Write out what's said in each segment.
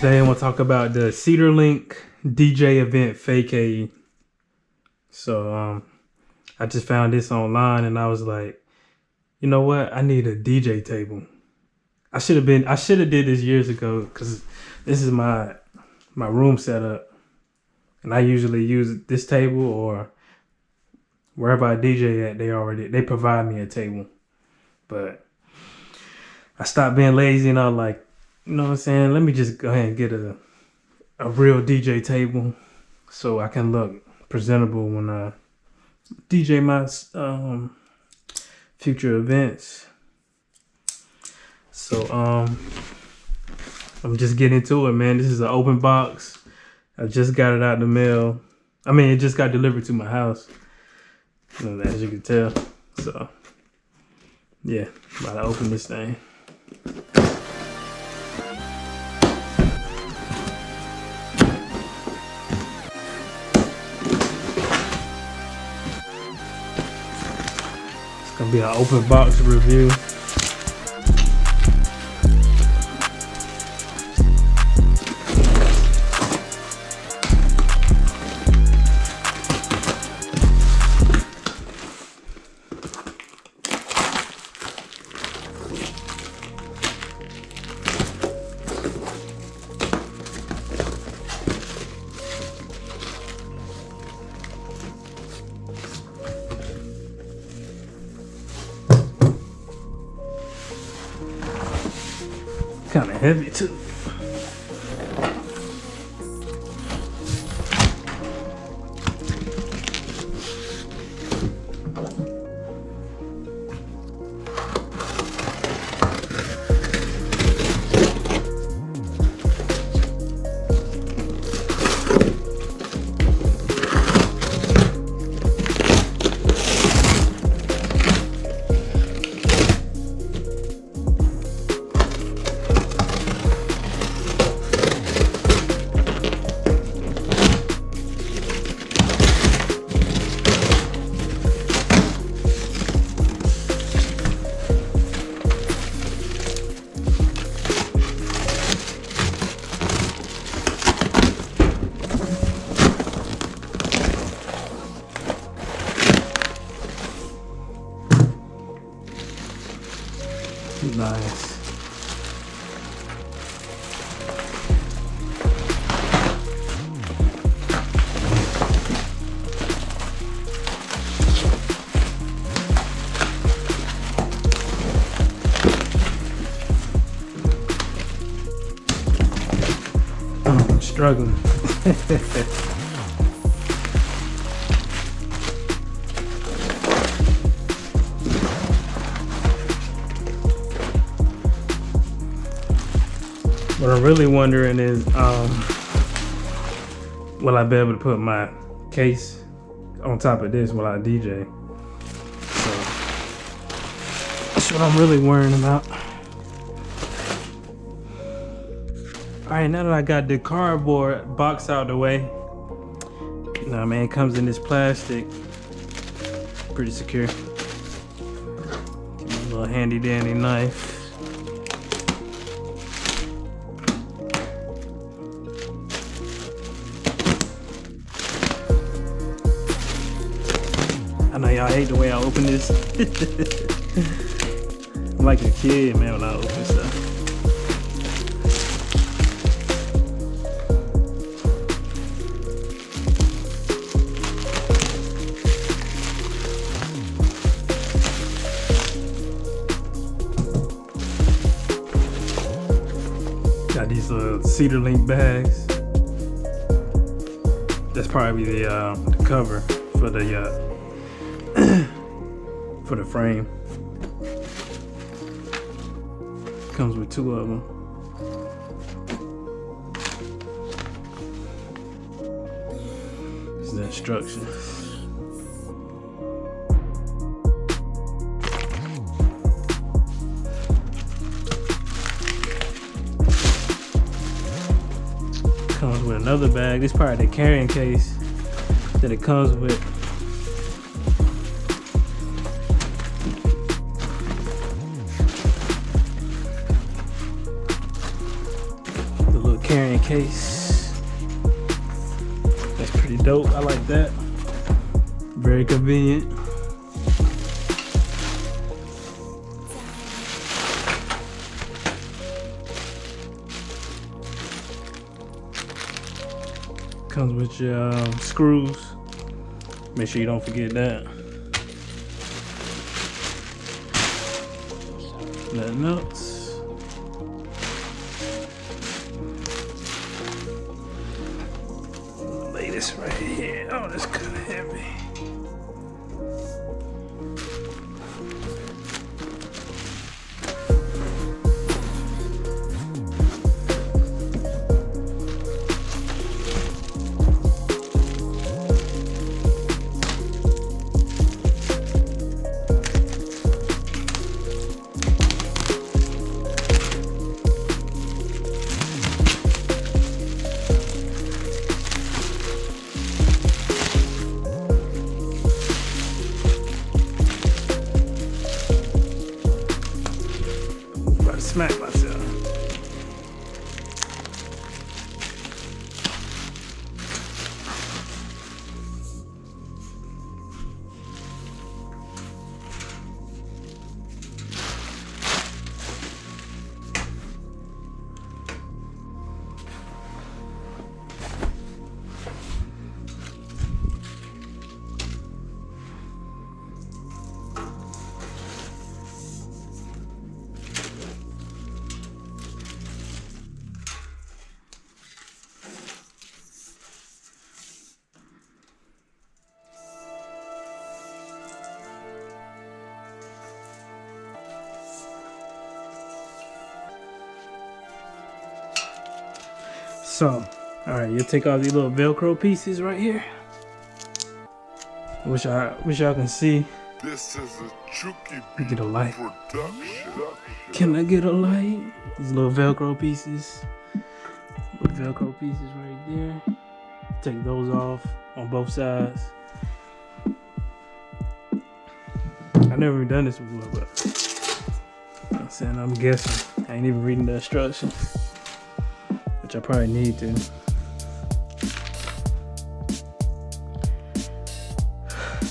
Today I want to talk about the Cedarslink DJ event Facade. So I just found this online and I was like, you know what? I need a DJ table. I should have did this years ago because this is my room setup, and I usually use this table or wherever I DJ at. They provide me a table, but I stopped being lazy and I was like, you know what I'm saying? Let me just go ahead and get a real DJ table so I can look presentable when I DJ my future events. So I'm just getting into it, man. This is an open box. I just got it out the mail. I mean, it just got delivered to my house, as you can tell. So yeah, about to open this thing. It's gonna be an open box review. Kind of heavy too. Nice. Oh, I'm struggling. What I'm really wondering is, will I be able to put my case on top of this while I DJ? So that's what I'm really worrying about. All right, now that I got the cardboard box out of the way, you know what I mean, it comes in this plastic, pretty secure. Give me a little handy dandy knife. I know y'all hate the way I open this. I'm like a kid, man, when I open stuff. Got these little Cedarslink bags. That's probably the cover for the for the frame. Comes with two of them. This is the instructions. Comes with another bag. This is part of the carrying case that it comes with. carrying case. That's pretty dope. I like that. Very convenient. Comes with your screws. Make sure you don't forget that. Nothing else. Lay this right here. Oh, that's kind of heavy. Smack myself. So, alright, you take off these little Velcro pieces right here. Wish y'all can see. This is a Chucky Get a light. production. Can I get a light? These little Velcro pieces. Little Velcro pieces right there. Take those off on both sides. I've never even done this before, but I'm guessing. I ain't even reading the instructions. Which I probably need to.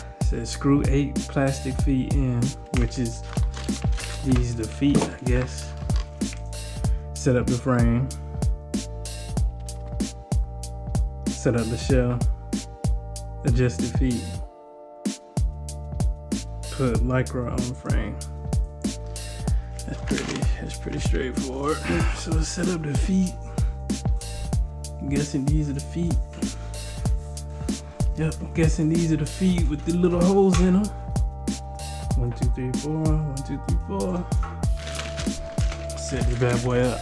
It says screw 8 plastic feet in, which is these the feet, I guess. Set up the frame. Set up the shell. Adjust the feet. Put Lycra on the frame. That's pretty straightforward. So let's set up the feet. I'm guessing these are the feet. Yep, I'm guessing these are the feet with the little holes in them. 1, 2, 3, 4. 1, 2, 3, 4. Set this bad boy up.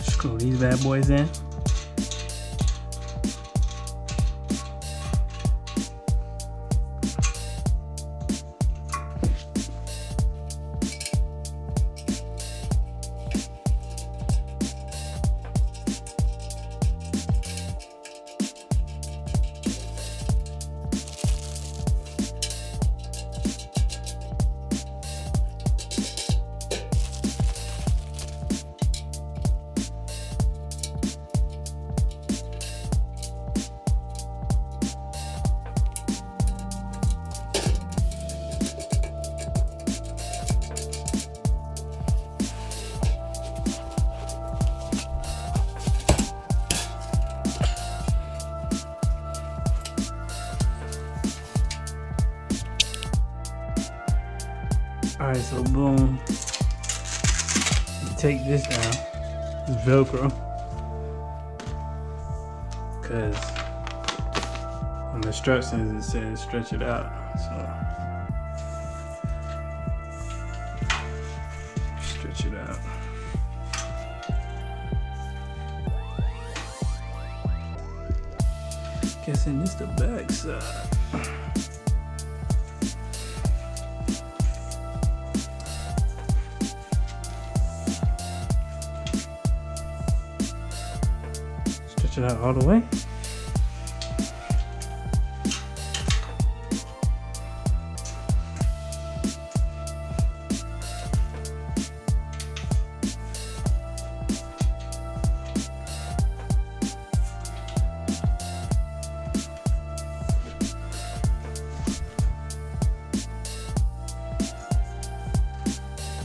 Screw these bad boys in. Alright, so boom. Take this down. It's Velcro. Because on the instructions it says stretch it out. So stretch it out. Guessing this the back side. Stretch it out all the way.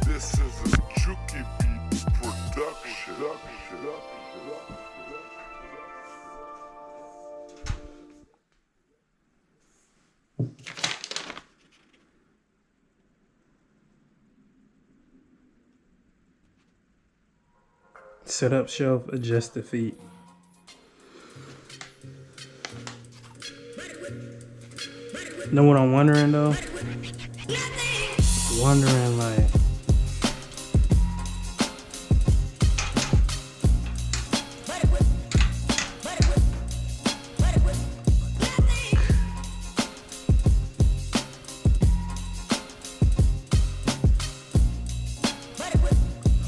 This is a Chucky Beat production. Set up shelf, adjust the feet. Know what I'm wondering though? Wondering like,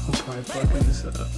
I'm probably fucking this up.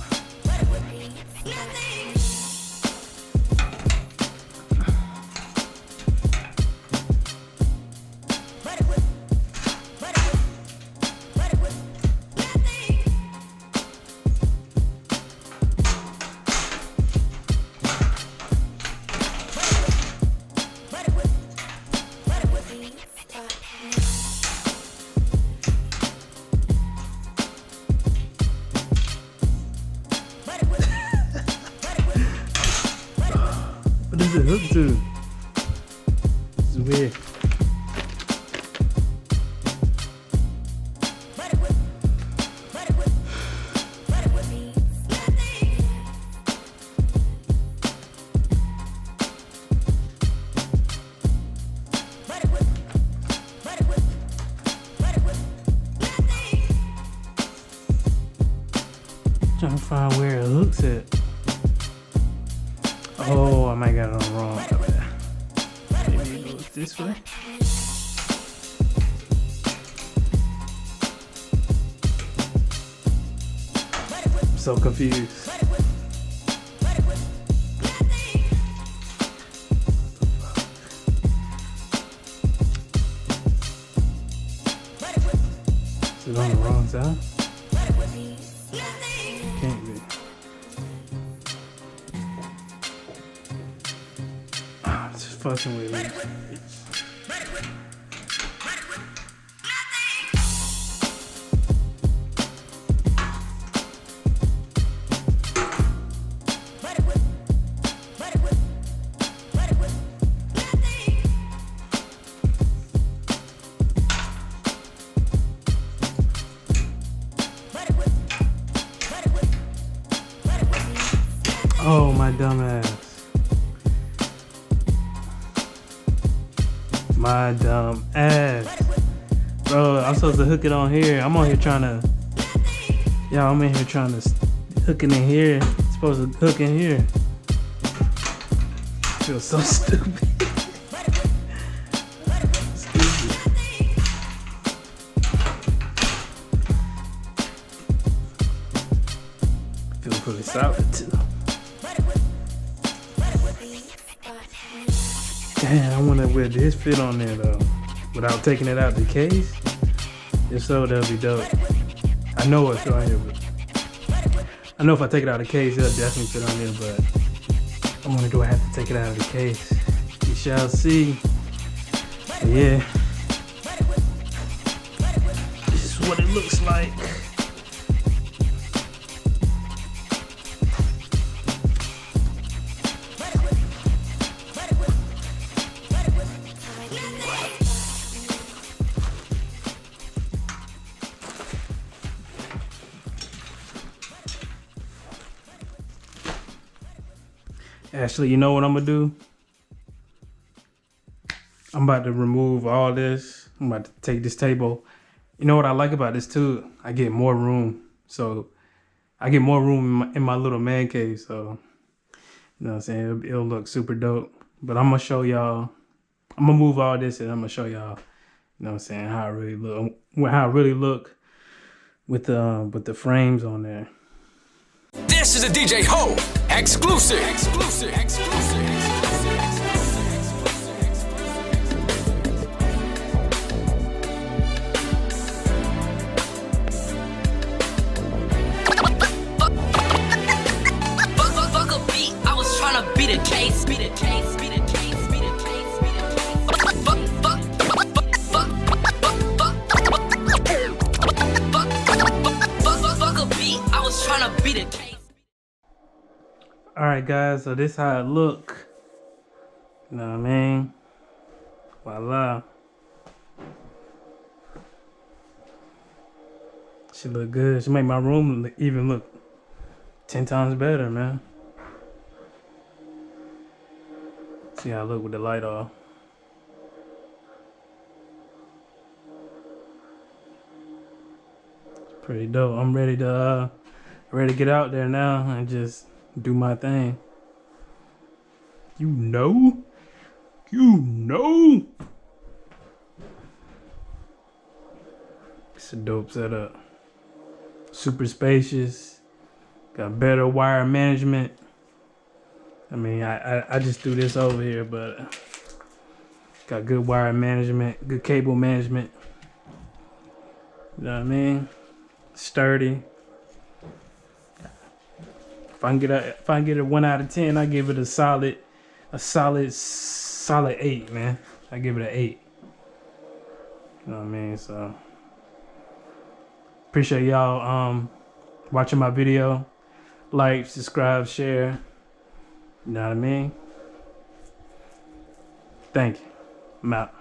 What does it hook to? It's weird. Trying to find where it hooks at. Oh, I might got it on wrong. Maybe it goes this way. I'm so confused. Is it on the wrong side? Can't be. Just fucking with me. Oh, my dumb ass. My dumb ass. Bro, I'm supposed to hook it on here. I'm on here trying to... Yeah, I'm in here trying to hook it in here. It's supposed to hook in here. I feel so stupid. Feels pretty solid too. Damn, I wonder where this fit on there though, without taking it out the case. If so, that'll be dope. I know what's on here, but I know if I take it out of the case, it'll definitely fit on there. But I wonder, do I have to take it out of the case? We shall see. But yeah, this is what it looks like. Actually, you know what I'm gonna do? I'm about to remove all this. I'm about to take this table. You know what I like about this too? I get more room. So I get more room in my little man cave. So, you know what I'm saying? It'll look super dope. But I'm gonna show y'all. I'm gonna move all this and I'm gonna show y'all, you know what I'm saying, how I really look with the frames on there. This is a DJ Ho exclusive. I was trying to beat a case. I was trying to beat a case. All right, guys, so this how it look. You know what I mean? Voila. She look good. She make my room even look 10 times better, man. See how I look with the light off. It's pretty dope. I'm ready to get out there now and just do my thing. You know? It's a dope setup. Super spacious. Got better wire management. I mean, I just threw this over here, but got good wire management, good cable management. You know what I mean? Sturdy. If I can get a 1 out of 10, I give it a solid 8, man. I give it an 8. You know what I mean? So appreciate y'all watching my video. Like, subscribe, share. You know what I mean? Thank you. I'm out.